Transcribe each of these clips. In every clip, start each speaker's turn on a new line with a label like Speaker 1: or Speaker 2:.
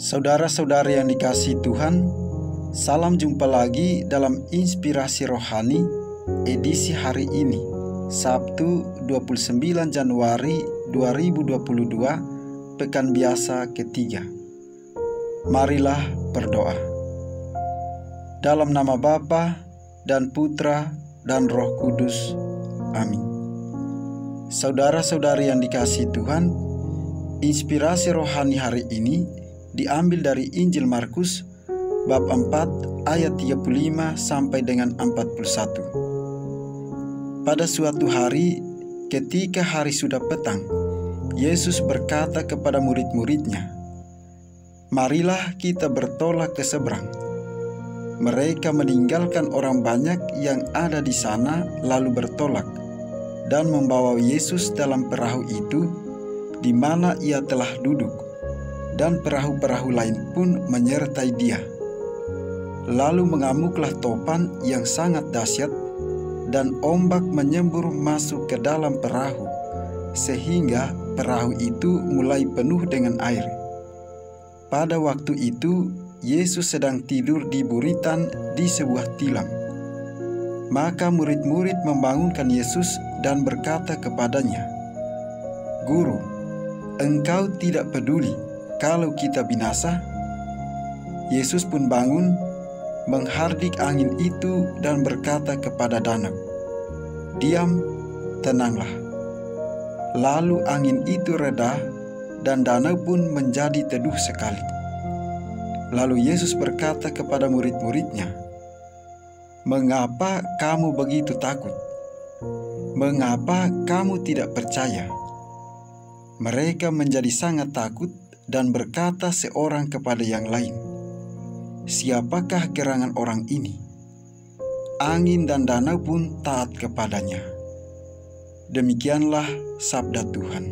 Speaker 1: Saudara-saudari yang dikasihi Tuhan, salam jumpa lagi dalam Inspirasi Rohani edisi hari ini, Sabtu 29 Januari 2022, Pekan Biasa ketiga. Marilah berdoa. Dalam nama Bapa dan Putra dan Roh Kudus. Amin. Saudara-saudari yang dikasihi Tuhan, inspirasi rohani hari ini diambil dari Injil Markus bab 4 ayat 35 sampai dengan 41. Pada suatu hari, ketika hari sudah petang, Yesus berkata kepada murid-muridnya, "Marilah kita bertolak ke seberang." Mereka meninggalkan orang banyak yang ada di sana lalu bertolak dan membawa Yesus dalam perahu itu di mana ia telah duduk, dan perahu-perahu lain pun menyertai dia. Lalu mengamuklah topan yang sangat dahsyat, dan ombak menyembur masuk ke dalam perahu, sehingga perahu itu mulai penuh dengan air. Pada waktu itu, Yesus sedang tidur di buritan di sebuah tilam. Maka murid-murid membangunkan Yesus dan berkata kepadanya, "Guru, Engkau tidak peduli kalau kita binasa?" Yesus pun bangun, menghardik angin itu dan berkata kepada danau, "Diam, tenanglah." Lalu angin itu reda dan danau pun menjadi teduh sekali. Lalu Yesus berkata kepada murid-muridnya, "Mengapa kamu begitu takut? Mengapa kamu tidak percaya?" Mereka menjadi sangat takut dan berkata seorang kepada yang lain, "Siapakah gerangan orang ini? Angin dan danau pun taat kepadanya." Demikianlah sabda Tuhan.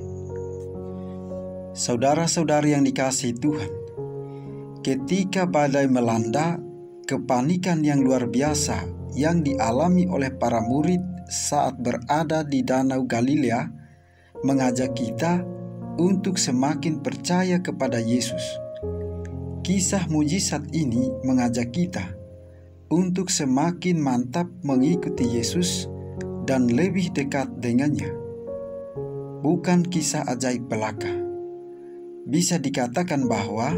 Speaker 1: Saudara-saudari yang dikasihi Tuhan, ketika badai melanda, kepanikan yang luar biasa yang dialami oleh para murid saat berada di Danau Galilea mengajak kita untuk semakin percaya kepada Yesus. Kisah mujizat ini mengajak kita untuk semakin mantap mengikuti Yesus dan lebih dekat dengannya. Bukan kisah ajaib belaka. Bisa dikatakan bahwa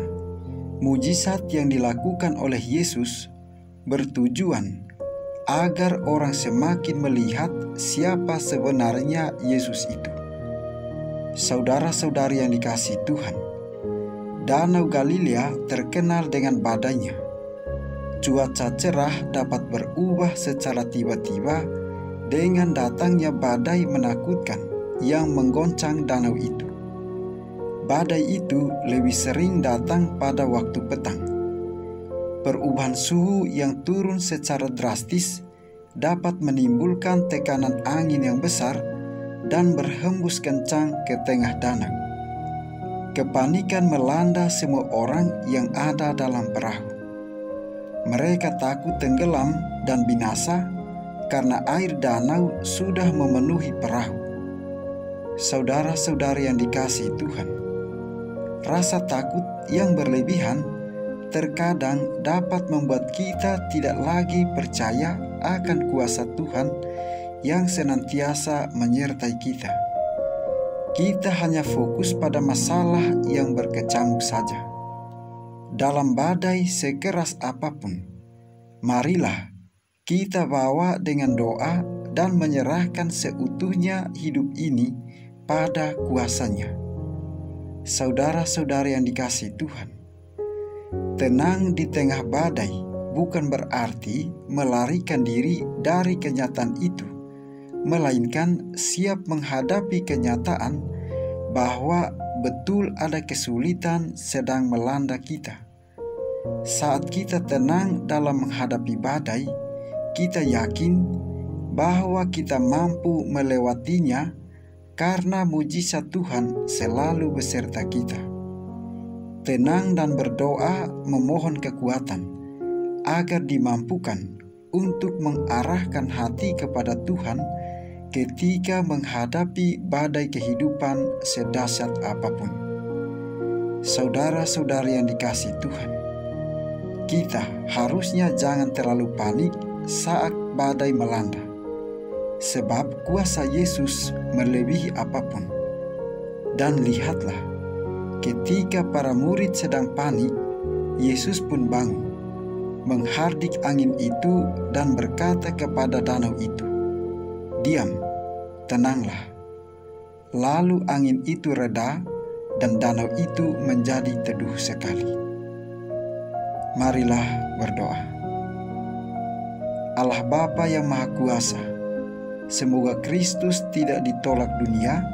Speaker 1: mujizat yang dilakukan oleh Yesus bertujuan agar orang semakin melihat siapa sebenarnya Yesus itu. Saudara-saudari yang dikasihi Tuhan, Danau Galilea terkenal dengan badainya. Cuaca cerah dapat berubah secara tiba-tiba dengan datangnya badai menakutkan yang menggoncang danau itu. Badai itu lebih sering datang pada waktu petang. Perubahan suhu yang turun secara drastis dapat menimbulkan tekanan angin yang besar dan berhembus kencang ke tengah danau. Kepanikan melanda semua orang yang ada dalam perahu. Mereka takut tenggelam dan binasa karena air danau sudah memenuhi perahu. Saudara-saudari yang dikasihi Tuhan, rasa takut yang berlebihan terkadang dapat membuat kita tidak lagi percaya akan kuasa Tuhan yang senantiasa menyertai kita. Kita hanya fokus pada masalah yang berkecamuk saja. Dalam badai sekeras apapun, marilah kita bawa dengan doa dan menyerahkan seutuhnya hidup ini pada kuasa-Nya. Saudara-saudari yang dikasihi Tuhan, tenang di tengah badai bukan berarti melarikan diri dari kenyataan itu, melainkan siap menghadapi kenyataan bahwa betul ada kesulitan sedang melanda kita. Saat kita tenang dalam menghadapi badai, kita yakin bahwa kita mampu melewatinya karena mujizat Tuhan selalu beserta kita. Tenang dan berdoa memohon kekuatan agar dimampukan untuk mengarahkan hati kepada Tuhan ketika menghadapi badai kehidupan sedahsyat apapun. Saudara-saudari yang dikasihi Tuhan, kita harusnya jangan terlalu panik saat badai melanda, sebab kuasa Yesus melebihi apapun. Dan lihatlah, ketika para murid sedang panik, Yesus pun bangun, menghardik angin itu dan berkata kepada danau itu, "Diam, tenanglah." Lalu angin itu reda dan danau itu menjadi teduh sekali. Marilah berdoa. Allah Bapa yang Maha Kuasa, semoga Kristus tidak ditolak dunia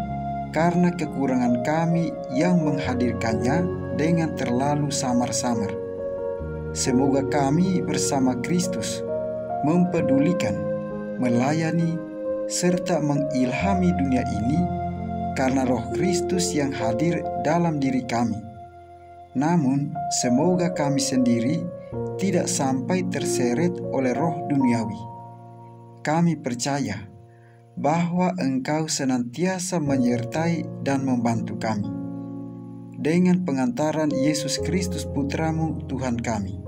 Speaker 1: karena kekurangan kami yang menghadirkannya dengan terlalu samar-samar. Semoga kami bersama Kristus mempedulikan, melayani, serta mengilhami dunia ini karena Roh Kristus yang hadir dalam diri kami. Namun, semoga kami sendiri tidak sampai terseret oleh roh duniawi. Kami percaya bahwa Engkau senantiasa menyertai dan membantu kami. Dengan pengantaran Yesus Kristus Putra-Mu Tuhan kami,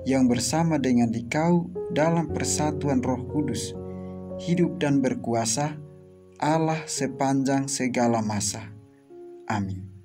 Speaker 1: yang bersama dengan Dikau dalam persatuan Roh Kudus, hidup dan berkuasa Allah sepanjang segala masa. Amin.